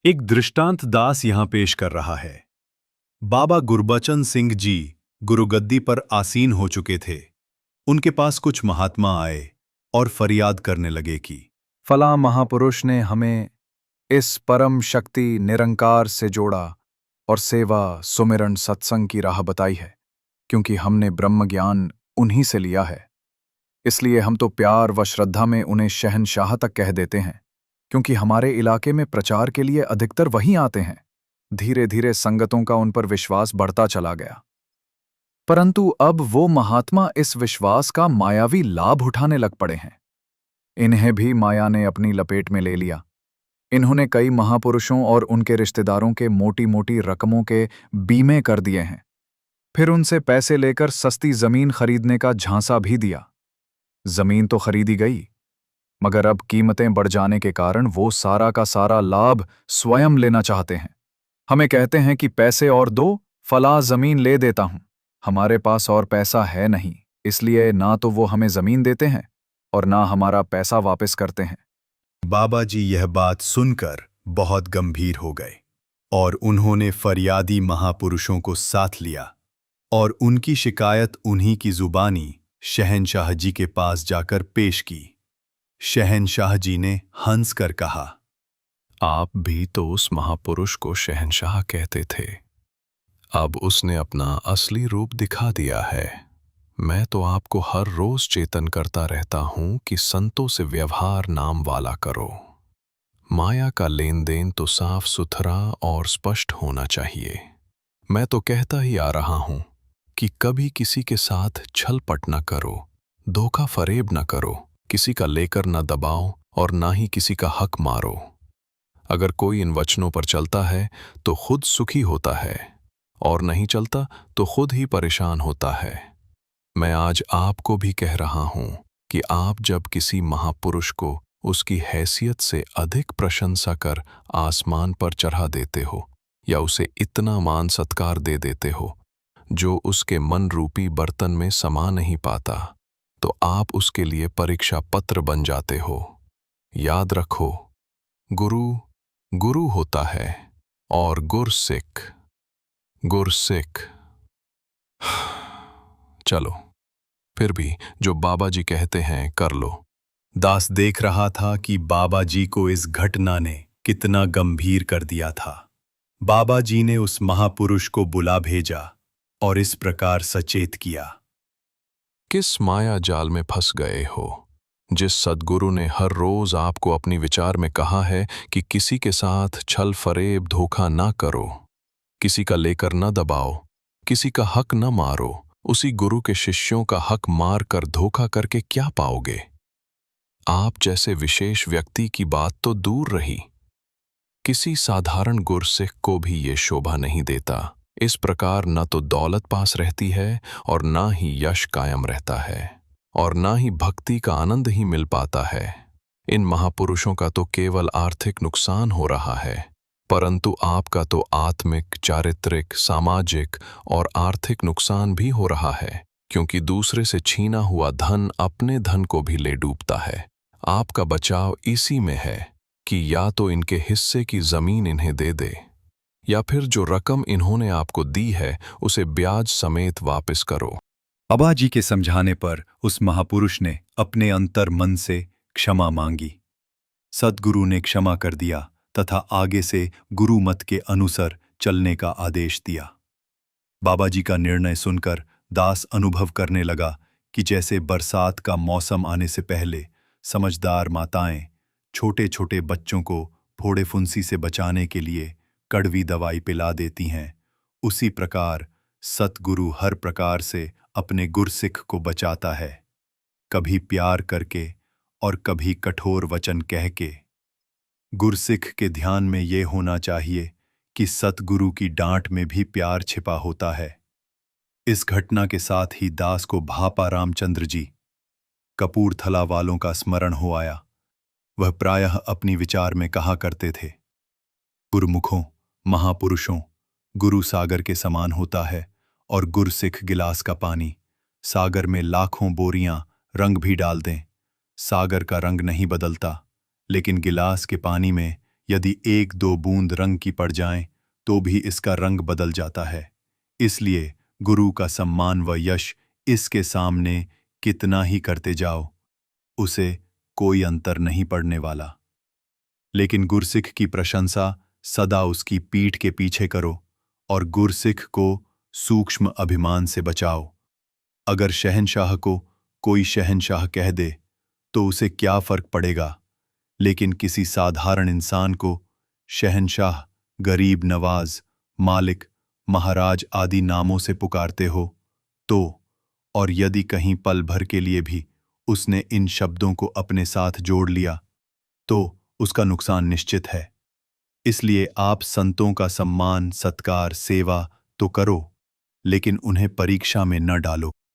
एक दृष्टांत दास यहां पेश कर रहा है। बाबा गुरबचन सिंह जी गुरुगद्दी पर आसीन हो चुके थे। उनके पास कुछ महात्मा आए और फरियाद करने लगे कि फला महापुरुष ने हमें इस परम शक्ति निरंकार से जोड़ा और सेवा सुमिरन सत्संग की राह बताई है, क्योंकि हमने ब्रह्म ज्ञान उन्हीं से लिया है। इसलिए हम तो प्यार व श्रद्धा में उन्हें शहंशाह तक कह देते हैं, क्योंकि हमारे इलाके में प्रचार के लिए अधिकतर वहीं आते हैं। धीरे धीरे संगतों का उन पर विश्वास बढ़ता चला गया, परंतु अब वो महात्मा इस विश्वास का मायावी लाभ उठाने लग पड़े हैं। इन्हें भी माया ने अपनी लपेट में ले लिया। इन्होंने कई महापुरुषों और उनके रिश्तेदारों के मोटी मोटी रकमों के बीमे कर दिए हैं, फिर उनसे पैसे लेकर सस्ती जमीन खरीदने का झांसा भी दिया। जमीन तो खरीदी गई, मगर अब कीमतें बढ़ जाने के कारण वो सारा का सारा लाभ स्वयं लेना चाहते हैं। हमें कहते हैं कि पैसे और दो, फला जमीन ले देता हूं। हमारे पास और पैसा है नहीं, इसलिए ना तो वो हमें जमीन देते हैं और ना हमारा पैसा वापस करते हैं। बाबा जी यह बात सुनकर बहुत गंभीर हो गए और उन्होंने फरियादी महापुरुषों को साथ लिया और उनकी शिकायत उन्हीं की जुबानी शहंशाह जी के पास जाकर पेश की। शहंशाह जी ने हंसकर कहा, आप भी तो उस महापुरुष को शहंशाह कहते थे। अब उसने अपना असली रूप दिखा दिया है। मैं तो आपको हर रोज चेतन करता रहता हूं कि संतों से व्यवहार नाम वाला करो। माया का लेन देन तो साफ सुथरा और स्पष्ट होना चाहिए। मैं तो कहता ही आ रहा हूं कि कभी किसी के साथ छलपट न करो, धोखा फरेब न करो, किसी का लेकर न दबाओ और ना ही किसी का हक मारो। अगर कोई इन वचनों पर चलता है तो खुद सुखी होता है और नहीं चलता तो खुद ही परेशान होता है। मैं आज आपको भी कह रहा हूं कि आप जब किसी महापुरुष को उसकी हैसियत से अधिक प्रशंसा कर आसमान पर चढ़ा देते हो या उसे इतना मान सत्कार दे देते हो जो उसके मन रूपी बर्तन में समा नहीं पाता, तो आप उसके लिए परीक्षा पत्र बन जाते हो। याद रखो, गुरु गुरु होता है और गुरसिख गुरसिख। चलो, फिर भी जो बाबा जी कहते हैं कर लो। दास देख रहा था कि बाबा जी को इस घटना ने कितना गंभीर कर दिया था। बाबा जी ने उस महापुरुष को बुला भेजा और इस प्रकार सचेत किया, किस माया जाल में फंस गए हो जिस सद्गुरु ने हर रोज आपको अपनी विचार में कहा है कि किसी के साथ छल फरेब धोखा ना करो, किसी का लेकर न दबाओ, किसी का हक न मारो। उसी गुरु के शिष्यों का हक मार कर धोखा करके क्या पाओगे? आप जैसे विशेष व्यक्ति की बात तो दूर रही, किसी साधारण गुरसिख को भी ये शोभा नहीं देता। इस प्रकार न तो दौलत पास रहती है और ना ही यश कायम रहता है और ना ही भक्ति का आनंद ही मिल पाता है। इन महापुरुषों का तो केवल आर्थिक नुकसान हो रहा है, परंतु आपका तो आत्मिक, चारित्रिक, सामाजिक और आर्थिक नुकसान भी हो रहा है, क्योंकि दूसरे से छीना हुआ धन अपने धन को भी ले डूबता है। आपका बचाव इसी में है कि या तो इनके हिस्से की जमीन इन्हें दे दे या फिर जो रकम इन्होंने आपको दी है उसे ब्याज समेत वापस करो। बाबा जी के समझाने पर उस महापुरुष ने अपने अंतर मन से क्षमा मांगी। सद्गुरु ने क्षमा कर दिया तथा आगे से गुरु मत के अनुसार चलने का आदेश दिया। बाबा जी का निर्णय सुनकर दास अनुभव करने लगा कि जैसे बरसात का मौसम आने से पहले समझदार माताएं छोटे छोटे बच्चों को फोड़े फुंसी से बचाने के लिए कड़वी दवाई पिला देती हैं, उसी प्रकार सतगुरु हर प्रकार से अपने गुरसिख को बचाता है, कभी प्यार करके और कभी कठोर वचन कह के। गुरसिख के ध्यान में ये होना चाहिए कि सतगुरु की डांट में भी प्यार छिपा होता है। इस घटना के साथ ही दास को भापा रामचंद्र जी कपूरथला वालों का स्मरण हो आया। वह प्रायः अपनी विचार में कहा करते थे, गुरुमुखों, महापुरुषों, गुरु सागर के समान होता है और गुरसिख गिलास का पानी। सागर में लाखों बोरियां रंग भी डाल दें, सागर का रंग नहीं बदलता, लेकिन गिलास के पानी में यदि एक दो बूंद रंग की पड़ जाएं तो भी इसका रंग बदल जाता है। इसलिए गुरु का सम्मान व यश इसके सामने कितना ही करते जाओ, उसे कोई अंतर नहीं पड़ने वाला। लेकिन गुरसिख की प्रशंसा सदा उसकी पीठ के पीछे करो और गुरसिख को सूक्ष्म अभिमान से बचाओ। अगर शहंशाह को कोई शहंशाह कह दे तो उसे क्या फर्क पड़ेगा, लेकिन किसी साधारण इंसान को शहंशाह, गरीब नवाज, मालिक, महाराज आदि नामों से पुकारते हो तो, और यदि कहीं पल भर के लिए भी उसने इन शब्दों को अपने साथ जोड़ लिया तो उसका नुकसान निश्चित है। इसलिए आप संतों का सम्मान, सत्कार, सेवा तो करो, लेकिन उन्हें परीक्षा में न डालो।